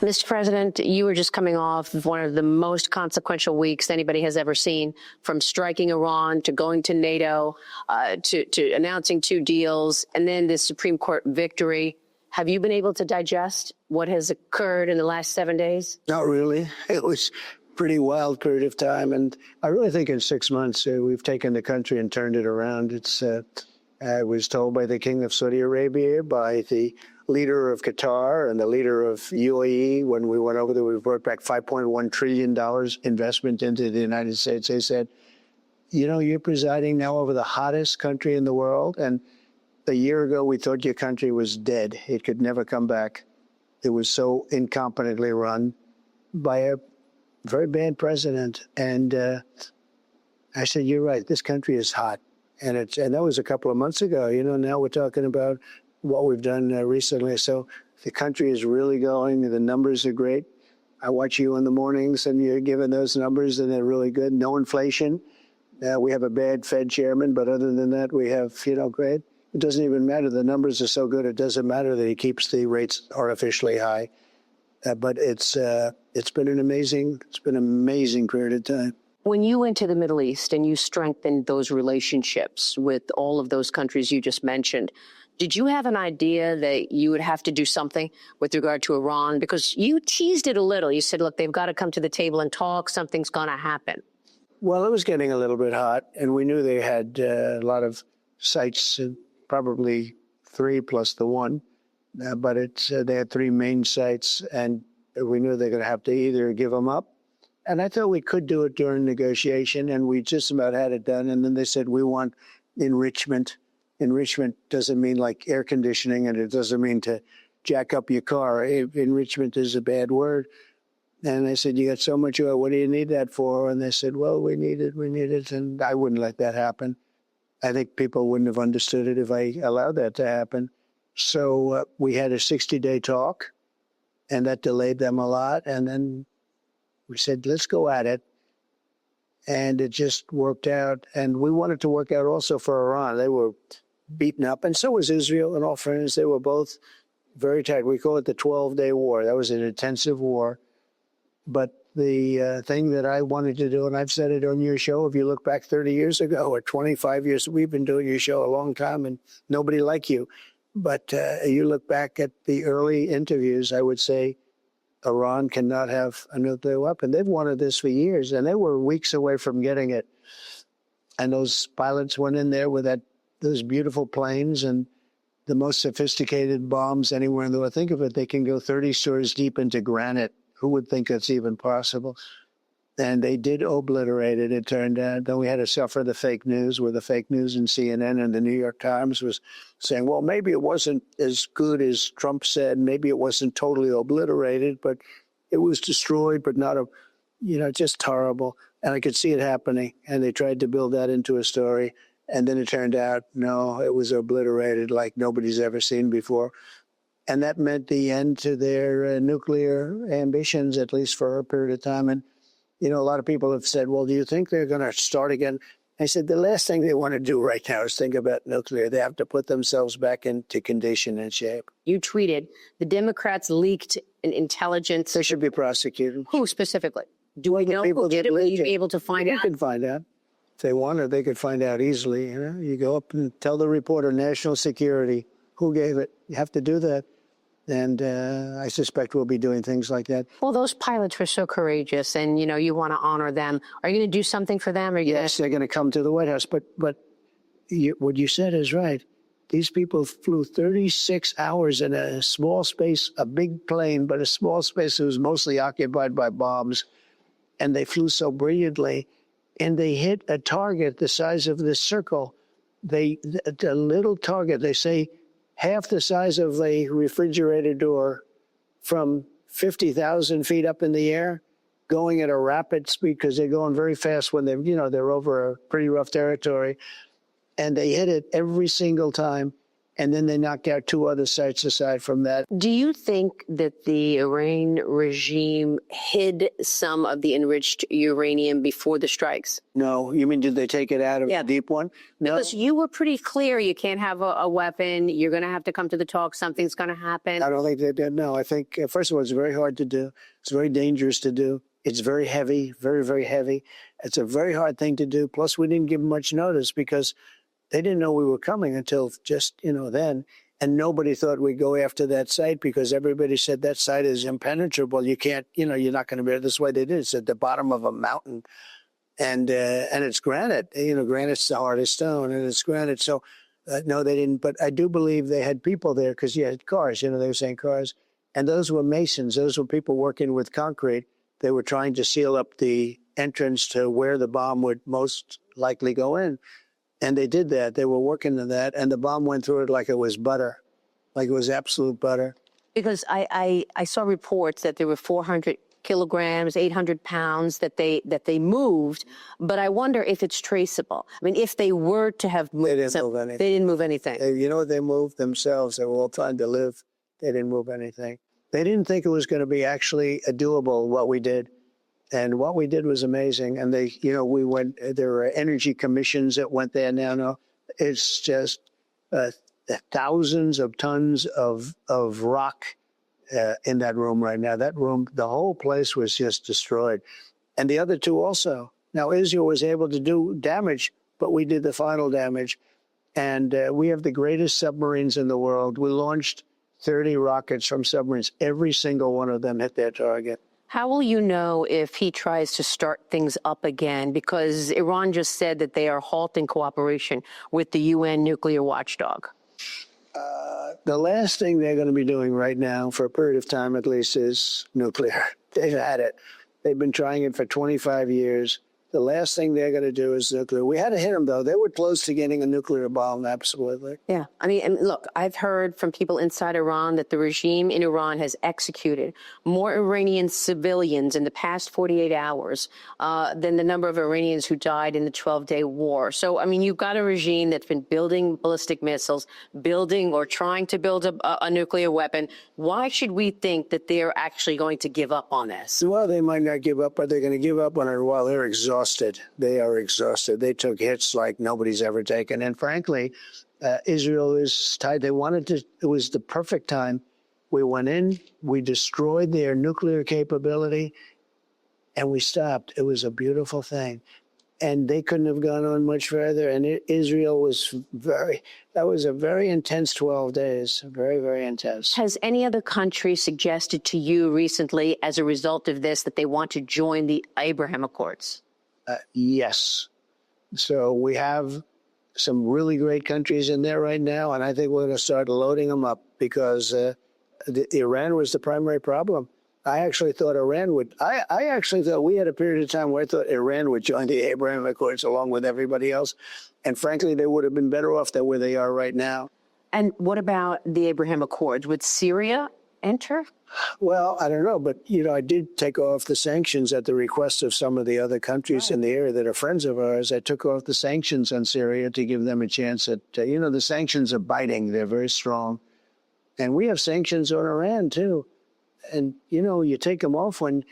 Mr. President, you were just coming off of one of the most consequential weeks anybody has ever seen, from striking Iran to going to NATO, to announcing 2 deals, and then this Supreme Court victory. Have you been able to digest what has occurred in the last 7 days? Not really. It was a pretty wild period of time. And I really think in 6 months, we've taken the country and turned it around. I was told by the King of Saudi Arabia, by the leader of Qatar and the leader of UAE, when we went over there, we brought back $5.1 trillion investment into the United States. They said, you know, you're presiding now over the hottest country in the world. And a year ago, we thought your country was dead. It could never come back. It was so incompetently run by a very bad president. And I said, you're right, this country is hot. And that was a couple of months ago. You know, now we're talking about what we've done recently. So the country is really going. The numbers are great. I watch you in the mornings, and you're giving those numbers, and they're really good. No inflation. We have a bad Fed chairman, but other than that, we have, you know, great. It doesn't even matter. The numbers are so good. It doesn't matter that he keeps the rates artificially high. But it's been an amazing period of time. When you went to the Middle East and you strengthened those relationships with all of those countries you just mentioned, did you have an idea that you would have to do something with regard to Iran? Because you teased it a little. You said, look, they've got to come to the table and talk. Something's going to happen. Well, it was getting a little bit hot, and we knew they had a lot of sites, probably 3 plus the 1. But they had 3 main sites, and we knew they were going to have to either give them up. And I thought we could do it during negotiation, and we just about had it done. And then they said, we want enrichment. Enrichment doesn't mean like air conditioning, and it doesn't mean to jack up your car. Enrichment is a bad word. And I said, you got so much oil, what do you need that for? And they said, well, we need it. And I wouldn't let that happen. I think people wouldn't have understood it if I allowed that to happen. So we had a 60-day talk, and that delayed them a lot. And then we said, let's go at it. And it just worked out. And we wanted to work out also for Iran. They were beaten up, and so was Israel, in all fairness. They were both very tight. We call it the 12-day war. That was an intensive war. But the thing that I wanted to do, and I've said it on your show, if you look back 30 years ago or 25 years, we've been doing your show a long time, and nobody like you. But you look back at the early interviews, I would say Iran cannot have a nuclear weapon. They've wanted this for years, and they were weeks away from getting it. And those pilots went in there with those beautiful planes and the most sophisticated bombs anywhere in the world. Think of it, they can go 30 stories deep into granite. Who would think that's even possible? And they did obliterate it, it turned out. Then we had to suffer the fake news, where the fake news in CNN and the New York Times was saying, well, maybe it wasn't as good as Trump said. Maybe it wasn't totally obliterated, but it was destroyed, but not just horrible. And I could see it happening. And they tried to build that into a story. And then it turned out, no, it was obliterated like nobody's ever seen before. And that meant the end to their nuclear ambitions, at least for a period of time. And, you know, a lot of people have said, well, do you think they're going to start again? I said, the last thing they want to do right now is think about nuclear. They have to put themselves back into condition and shape. You tweeted, the Democrats leaked intelligence. They should be prosecuted. Who specifically? Do we know who did it? Will you be able to find out? You can find out. If they wanted, they could find out easily. You know, you go up and tell the reporter, national security, who gave it. You have to do that. And I suspect we'll be doing things like that. Well, those pilots were so courageous, and, you know, you want to honor them. Are you going to do something for them? Yes, they're going to come to the White House. But what you said is right. These people flew 36 hours in a small space, a big plane, but a small space that was mostly occupied by bombs. And they flew so brilliantly. And they hit a target the size of this circle. A little target, they say, half the size of a refrigerator door, from 50,000 feet up in the air, going at a rapid speed, because they're going very fast when they're over a pretty rough territory. And they hit it every single time. And then they knocked out 2 other sites aside from that. Do you think that the Iran regime hid some of the enriched uranium before the strikes? No, you mean did they take it out of the deep one? No. Because you were pretty clear you can't have a weapon. You're going to have to come to the talk. Something's going to happen. I don't think they did. No, I think, first of all, it's very hard to do. It's very dangerous to do. It's very heavy, very, very heavy. It's a very hard thing to do. Plus, we didn't give them much notice because they didn't know we were coming until just, then. And nobody thought we'd go after that site because everybody said that site is impenetrable. You can't, you're not going to be able this way. They did. It's at the bottom of a mountain. And it's granite. Granite's the hardest stone, and it's granite. So, no, they didn't. But I do believe they had people there because you had cars. They were saying cars. And those were masons. Those were people working with concrete. They were trying to seal up the entrance to where the bomb would most likely go in. And they did that. They were working on that. And the bomb went through it like it was butter, like it was absolute butter. Because I saw reports that there were 400 kilograms, 800 pounds that they moved. But I wonder if it's traceable. I mean, if they were to have moved, they didn't move anything. They didn't move anything. You know what they moved? Themselves. They were all trying to live. They didn't move anything. They didn't think it was going to be actually doable, what we did. And what we did was amazing. And we went, there were energy commissions that went there now. No, it's just thousands of tons of rock in that room right now. That room, the whole place was just destroyed. And the other 2 also. Now, Israel was able to do damage, but we did the final damage. And we have the greatest submarines in the world. We launched 30 rockets from submarines. Every single one of them hit their target. How will you know if he tries to start things up again? Because Iran just said that they are halting cooperation with the UN nuclear watchdog. The last thing they're going to be doing right now, for a period of time at least, is nuclear. They've had it. They've been trying it for 25 years. The last thing they're going to do is nuclear. We had to hit them, though. They were close to getting a nuclear bomb, absolutely. Yeah. I mean, and look, I've heard from people inside Iran that the regime in Iran has executed more Iranian civilians in the past 48 hours than the number of Iranians who died in the 12-day war. So, I mean, you've got a regime that's been building ballistic missiles, building or trying to build a nuclear weapon. Why should we think that they're actually going to give up on this? Well, they might not give up, but they're going to give up on it while they're exhausted. They are exhausted. They took hits like nobody's ever taken. And frankly, Israel is tied. They wanted to, it was the perfect time. We went in, we destroyed their nuclear capability, and we stopped. It was a beautiful thing. And they couldn't have gone on much further. And Israel was that was a very intense 12 days, very, very intense. Has any other country suggested to you recently, as a result of this, that they want to join the Abraham Accords? Yes. So we have some really great countries in there right now, and I think we're going to start loading them up because Iran was the primary problem. I actually thought Iran would. I actually thought we had a period of time where I thought Iran would join the Abraham Accords along with everybody else. And frankly, they would have been better off than where they are right now. And what about the Abraham Accords? Would Syria enter? Well, I don't know. But, I did take off the sanctions at the request of some of the other countries in the area that are friends of ours. I took off the sanctions on Syria to give them a chance at, the sanctions are biting. They're very strong. And we have sanctions on Iran, too. And, you take them off when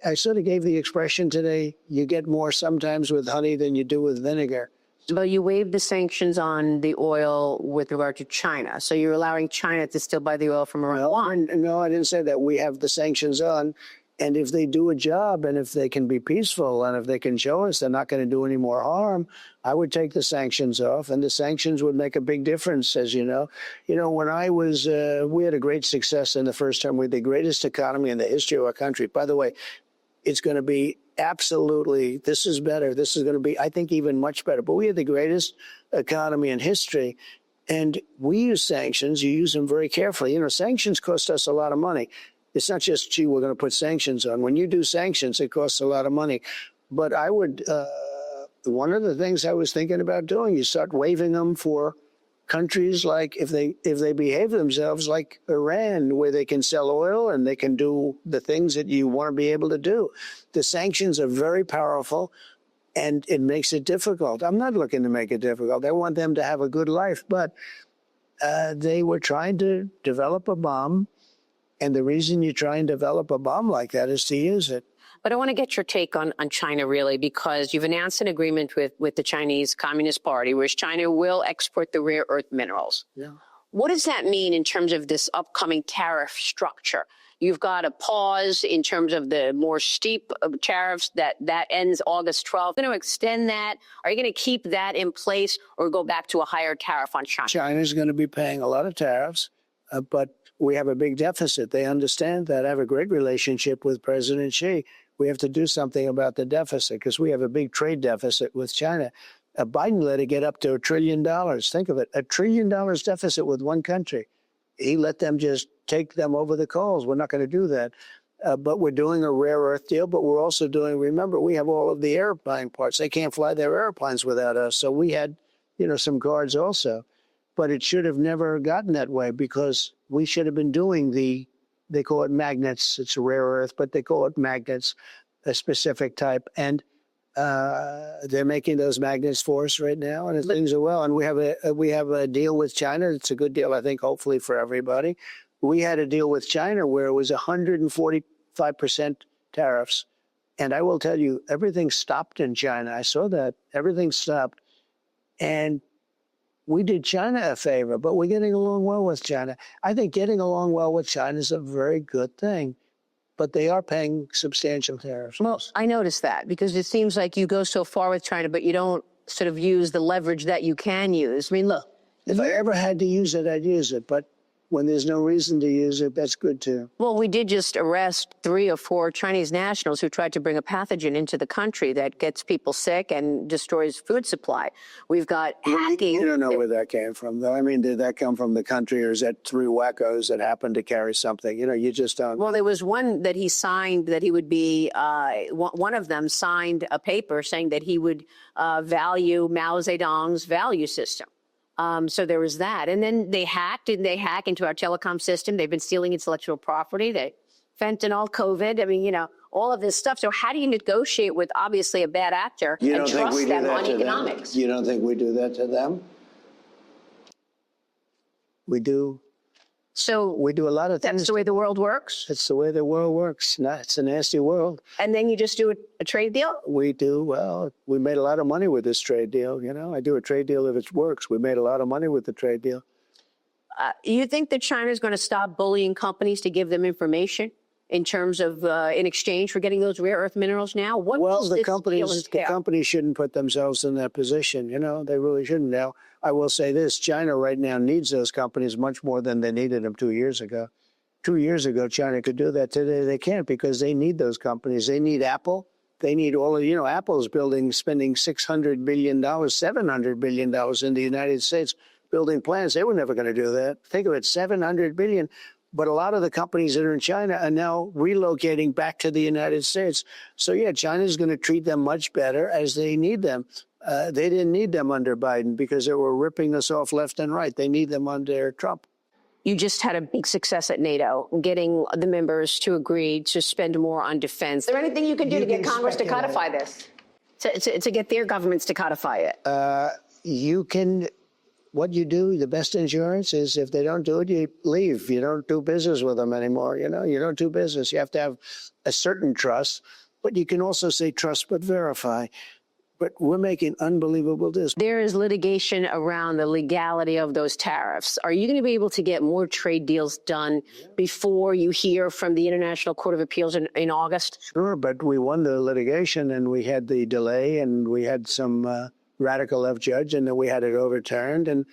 I sort of gave the expression today, you get more sometimes with honey than you do with vinegar. But you waived the sanctions on the oil with regard to China. So you're allowing China to still buy the oil from Iran. No, I didn't say that. We have the sanctions on. And if they do a job and if they can be peaceful and if they can show us they're not going to do any more harm, I would take the sanctions off. And the sanctions would make a big difference, as you know. When I was, we had a great success in the first term. We had the greatest economy in the history of our country. By the way, it's going to be absolutely, this is better. This is going to be, I think, even much better. But we had the greatest economy in history. And we use sanctions. You use them very carefully. Sanctions cost us a lot of money. It's not just, gee, we're going to put sanctions on. When you do sanctions, it costs a lot of money. But I would, one of the things I was thinking about doing, you start waiving them for countries like, if they behave themselves like Iran, where they can sell oil and they can do the things that you want to be able to do. The sanctions are very powerful and it makes it difficult. I'm not looking to make it difficult. I want them to have a good life. But they were trying to develop a bomb. And the reason you try and develop a bomb like that is to use it. But I want to get your take on China, really, because you've announced an agreement with the Chinese Communist Party, where China will export the rare earth minerals. Yeah. What does that mean in terms of this upcoming tariff structure? You've got a pause in terms of the more steep tariffs that ends August 12th. Are you going to extend that? Are you going to keep that in place or go back to a higher tariff on China? China's going to be paying a lot of tariffs, but we have a big deficit. They understand that. I have a great relationship with President Xi. We have to do something about the deficit because we have a big trade deficit with China. Biden let it get up to $1 trillion. Think of it, $1 trillion deficit with one country. He let them just take them over the coals. We're not going to do that. But we're doing a rare earth deal, but we're also doing, remember, we have all of the airplane parts. They can't fly their airplanes without us. So we had, some cards also. But it should have never gotten that way because we should have been doing they call it magnets. It's a rare earth, but they call it magnets, a specific type. And they're making those magnets for us right now, and things are well. And we have a deal with China. It's a good deal, I think, hopefully for everybody. We had a deal with China where it was 145% tariffs. And I will tell you, everything stopped in China. I saw that. Everything stopped. And we did China a favor, but we're getting along well with China. I think getting along well with China is a very good thing, but they are paying substantial tariffs. Well, I noticed that because it seems like you go so far with China, but you don't sort of use the leverage that you can use. I mean, look. If I ever had to use it, I'd use it. But when there's no reason to use it, that's good too. Well, we did just arrest 3 or 4 Chinese nationals who tried to bring a pathogen into the country that gets people sick and destroys food supply. We've got hacking. You don't know where that came from, though. I mean, did that come from the country, or is that 3 wackos that happened to carry something? You just don't. Well, there was one that he signed that he would be, one of them signed a paper saying that he would value Mao Zedong's value system. So there was that. And then they hack into our telecom system. They've been stealing intellectual property. They fentanyl, COVID. I mean, all of this stuff. So how do you negotiate with obviously a bad actor and trust them on economics? You don't think we do that to them? We do. So we do a lot of things. That's the way the world works? It's the way the world works. It's a nasty world. And then you just do a trade deal? We do. Well, we made a lot of money with this trade deal. I do a trade deal if it works. We made a lot of money with the trade deal. You think that China is going to stop bullying companies to give them information in terms of in exchange for getting those rare earth minerals now? Well, the companies shouldn't put themselves in that position. They really shouldn't. Now, I will say this. China right now needs those companies much more than they needed them 2 years ago. 2 years ago, China could do that. Today, they can't because they need those companies. They need Apple. They need all of, Apple's spending $600 billion, $700 billion in the United States building plants. They were never going to do that. Think of it, $700 billion. But a lot of the companies that are in China are now relocating back to the United States. So, yeah, China's going to treat them much better as they need them. They didn't need them under Biden because they were ripping us off left and right. They need them under Trump. You just had a big success at NATO, getting the members to agree to spend more on defense. Is there anything you can do to get Congress to codify this, to get their governments to codify it? You can. What you do, the best insurance is if they don't do it, you leave. You don't do business with them anymore. You don't do business. You have to have a certain trust, but you can also say trust but verify. But we're making unbelievable deals. There is litigation around the legality of those tariffs. Are you going to be able to get more trade deals done before you hear from the International Court of Appeals in August? Sure, but we won the litigation and we had the delay and we had some radical left judge and then we had it overturned. And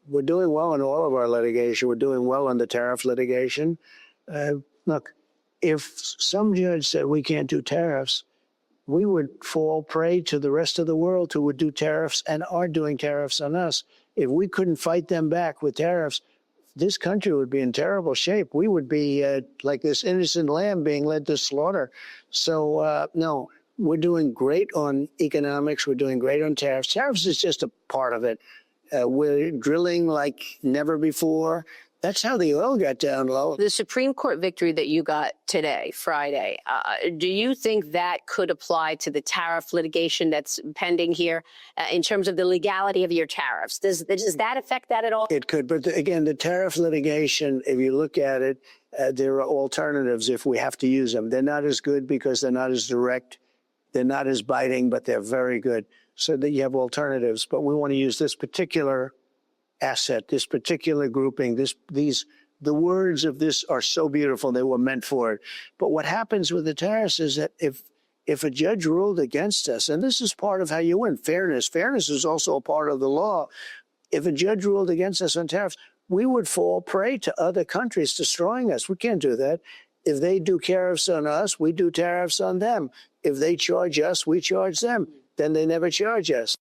we're doing well in all of our litigation. We're doing well on the tariff litigation. Look, if some judge said we can't do tariffs, we would fall prey to the rest of the world who would do tariffs and are doing tariffs on us. If we couldn't fight them back with tariffs, this country would be in terrible shape. We would be like this innocent lamb being led to slaughter. So, no, we're doing great on economics. We're doing great on tariffs. Tariffs is just a part of it. We're drilling like never before. That's how the oil got down low. The Supreme Court victory that you got today, Friday, do you think that could apply to the tariff litigation that's pending here in terms of the legality of your tariffs? Does that affect that at all? It could, but again, the tariff litigation, if you look at it, there are alternatives if we have to use them. They're not as good because they're not as direct. They're not as biting, but they're very good. So that you have alternatives. But we want to use this particular asset, this particular grouping, the words of this are so beautiful. They were meant for it. But what happens with the tariffs is that if a judge ruled against us, and this is part of how you win, fairness is also a part of the law. If a judge ruled against us on tariffs, we would fall prey to other countries destroying us. We can't do that. If they do tariffs on us, we do tariffs on them. If they charge us, we charge them. Then they never charge us.